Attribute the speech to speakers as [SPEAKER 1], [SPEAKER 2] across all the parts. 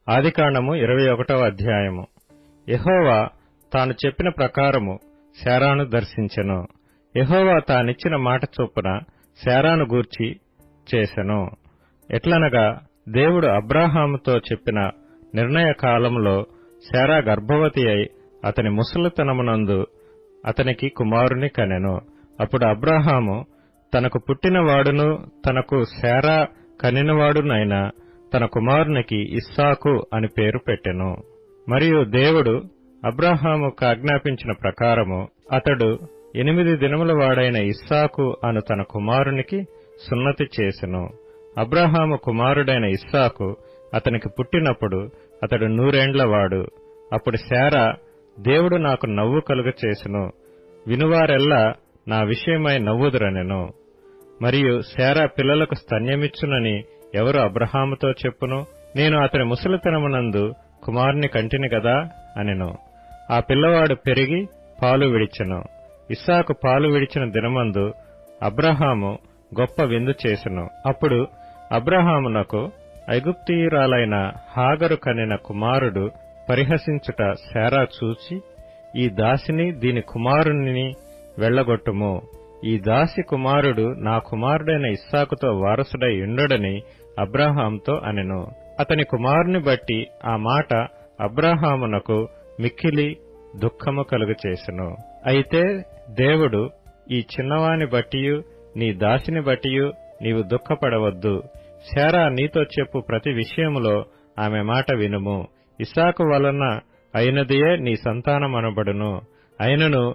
[SPEAKER 1] ఆదికాండము 21వ అధ్యాయము. యెహోవా తాను చెప్పిన ప్రకారము శారాను దర్శించెను. యెహోవా తానిచ్చిన మాట చొప్పున శారాను గూర్చి చేసెను. ఎట్లనగా దేవుడు అబ్రాహాముతో చెప్పిన నిర్ణయ కాలంలో శారా గర్భవతి అయి అతని ముసలితనమునందు అతనికి కుమారుని కనెను. అప్పుడు అబ్రాహాము తనకు పుట్టినవాడును తనకు శారా కనినవాడునైన తన కుమారునికి ఇస్సాకు అని పేరు పెట్టెను. మరియు దేవుడు అబ్రాహాముకు ఆజ్ఞాపించిన ప్రకారము అతడు 8 దినముల వాడైన ఇస్సాకు అను తన కుమారునికి సున్నతి చేసెను. అబ్రాహాము కుమారుడైన ఇస్సాకు అతనికి పుట్టినప్పుడు అతడు 100 ఏండ్లవాడు. అప్పుడు శారా, దేవుడు నాకు నవ్వు కలుగచేసెను, వినువారెల్లా నా విషయమై నవ్వుదురనెను. మరియు శారా పిల్లలకు స్తన్యమిచ్చునని ఎవరు అబ్రహాముతో చెప్పును? నేను అతని ముసలితనమునందు కుమారుని కంటిని గదా అనెను. ఆ పిల్లవాడు పెరిగి పాలు విడిచెను. ఇస్సాకు పాలు విడిచిన దినమందు అబ్రహాము గొప్ప విందు చేసెను. అప్పుడు అబ్రహామునకు ఐగుప్తీయురాలైన హాగరు కనిన కుమారుడు పరిహసించుట శారా చూచి, ఈ దాసిని దీని కుమారుని వెళ్లగొట్టుము, ఈ దాసి కుమారుడు నా కుమారుడైన ఇస్సాకుతో వారసుడై ఉండడని అబ్రాహాముతో అనెను. అతని కుమారుని బట్టి ఆ మాట అబ్రాహామునకు మిక్కిలి దుఃఖము కలుగచేసెను. అయితే దేవుడు, ఈ చిన్నవాని బట్టియు నీ దాసిని బట్టియు నీవు దుఃఖపడవద్దు. శారా నీతో చెప్పు ప్రతి విషయములో ఆమె మాట వినుము. ఇస్సాకు వలన అయినదియే నీ సంతానమనబడును. అయినను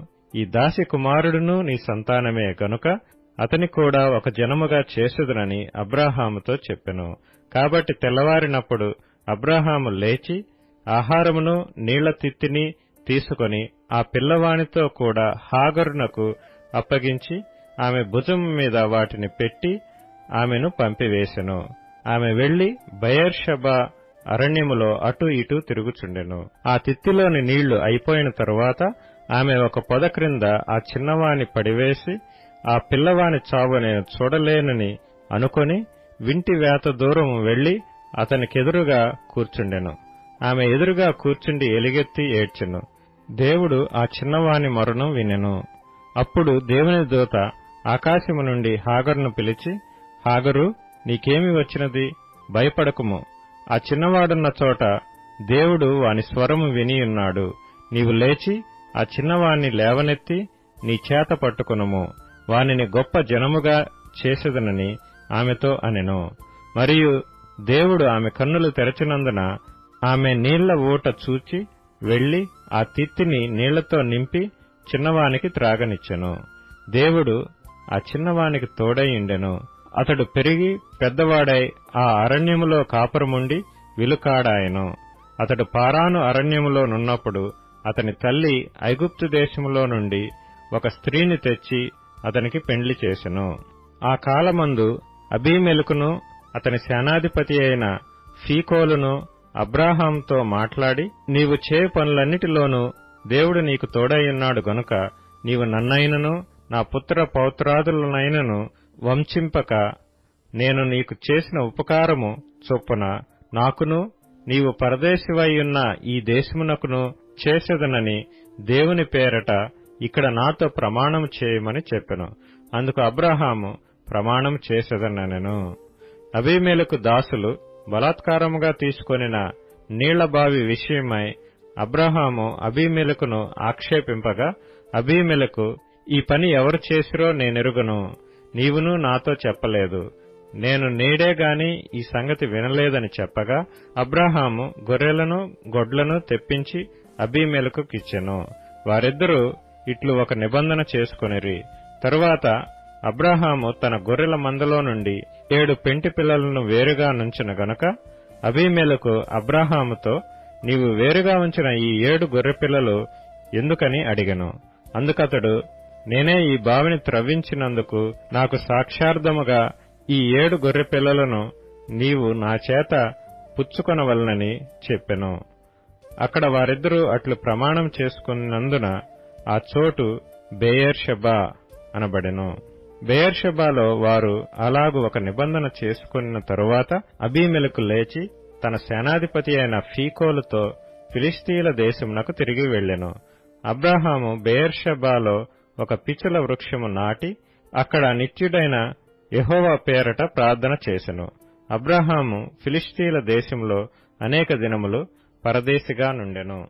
[SPEAKER 1] ఈ దాసి కుమారుడును నీ సంతానమే గనుక అతని కూడా ఒక జనముగా చేసేదనని అబ్రాహాముతో చెప్పెను. కాబట్టి తెల్లవారినప్పుడు అబ్రాహాము లేచి ఆహారమును నీళ్ల తిత్తిని తీసుకొని ఆ పిల్లవానితో కూడా హాగరునకు అప్పగించి ఆమె భుజం మీద వాటిని పెట్టి ఆమెను పంపివేశెను. ఆమె వెళ్లి బెయేర్షెబా అరణ్యములో అటూ ఇటూ తిరుగుచుండెను. ఆ తిత్తిలోని నీళ్లు అయిపోయిన తరువాత ఆమె ఒక పొద క్రింద ఆ చిన్నవాని పడివేసి, ఆ పిల్లవాని చావు నేను చూడలేనని అనుకొని వింటి వేత దూరము వెళ్లి అతనికెదురుగా కూర్చుండెను. ఆమె ఎదురుగా కూర్చుండి ఎలుగెత్తి ఏడ్చెను. దేవుడు ఆ చిన్నవాని మరణం వినెను. అప్పుడు దేవుని దూత ఆకాశము నుండి హాగరును పిలిచి, హాగరు, నీకేమి వచ్చినది? భయపడకుము. ఆ చిన్నవాడున్న చోట దేవుడు వాని స్వరము వినియున్నాడు. నీవు లేచి ఆ చిన్నవాణ్ణి లేవనెత్తి నీ చేత పట్టుకొనుము, వానిని గొప్ప జనముగా చేసెదనని ఆమెతో అనెను. మరియు దేవుడు ఆమె కన్నులు తెరచినందున ఆమె నీళ్ల ఊట చూచి వెళ్లి ఆ తిత్తిని నీళ్లతో నింపి చిన్నవానికి త్రాగనిచ్చెను. దేవుడు ఆ చిన్నవానికి తోడైయుండెను. అతడు పెరిగి పెద్దవాడై ఆ అరణ్యములో కాపురముండి విలుకాడాయెను. అతడు పారాను అరణ్యములో నున్నప్పుడు అతని తల్లి ఐగుప్తు దేశములో నుండి ఒక స్త్రీని తెచ్చి అతనికి పెండ్లి చేసెను. ఆ కాలమందు అబీమెలకును అతని సేనాధిపతి అయిన ఫీకోలును అబ్రాహాముతో మాట్లాడి, నీవు చేయు పనులన్నిటిలోనూ దేవుడు నీకు తోడైయున్నాడు గనుక నీవు నన్నైనను నా పుత్ర పౌత్రాదులనైనను వంచింపక నేను నీకు చేసిన ఉపకారము చొప్పున నాకును నీవు పరదేశివైయున్న ఈ దేశమునకును చేసేదనని దేవుని పేరట ఇక్కడ నాతో ప్రమాణం చేయమని చెప్పెను. అందుకు అబ్రాహాము ప్రమాణం చేసేదనెను. అబీమెలెకు దాసులు బలాత్కారముగా తీసుకొనిన నీళ్లబావి విషయమై అబ్రాహాము అబీమెలెకును ఆక్షేపింపగా, అబీమెలెకు, ఈ పని ఎవరు చేసిరో నేనెరుగను, నీవును నాతో చెప్పలేదు, నేను నేడే గాని ఈ సంగతి వినలేదని చెప్పగా, అబ్రాహాము గొర్రెలను గొడ్లను తెప్పించి అబీమెలెకుకిచ్చెను. వారిద్దరూ ఇట్లు ఒక నిబంధన చేసుకొనిరి. తరువాత అబ్రాహాము తన గొర్రెల మందలో నుండి 7 పెంటి పిల్లలను వేరుగా నుంచెను గనుక అబీమెలెకు అబ్రాహాముతో, నీవు వేరుగా ఉంచిన ఈ 7 గొర్రెపిల్లలు ఎందుకని అడిగెను. అందుకతడు, నేనే ఈ బావిని త్రవ్వించినందుకు నాకు సాక్షార్థముగా ఈ 7 గొర్రెపిల్లలను నీవు నా చేత పుచ్చుకొనవలనని చెప్పెను. అక్కడ వారిద్దరూ అట్లు ప్రమాణం చేసుకున్నందున ఆ చోటు బెయేర్షెబా అనబడెను. బెయేర్షెబాలో వారు అలాగు ఒక నిబంధన చేసుకున్న తరువాత అబీమెలెకు లేచి తన సేనాధిపతి అయిన ఫీకోలుతో ఫిలిష్తీయుల దేశమునకు తిరిగి వెళ్ళెను. అబ్రాహాము బెయేర్షెబాలో ఒక పిచుల వృక్షము నాటి అక్కడ నిత్యుడైన యెహోవా పేరట ప్రార్థన చేసెను. అబ్రాహాము ఫిలిష్తీయుల దేశంలో అనేక దినములు పరదేశిగా నుండెను.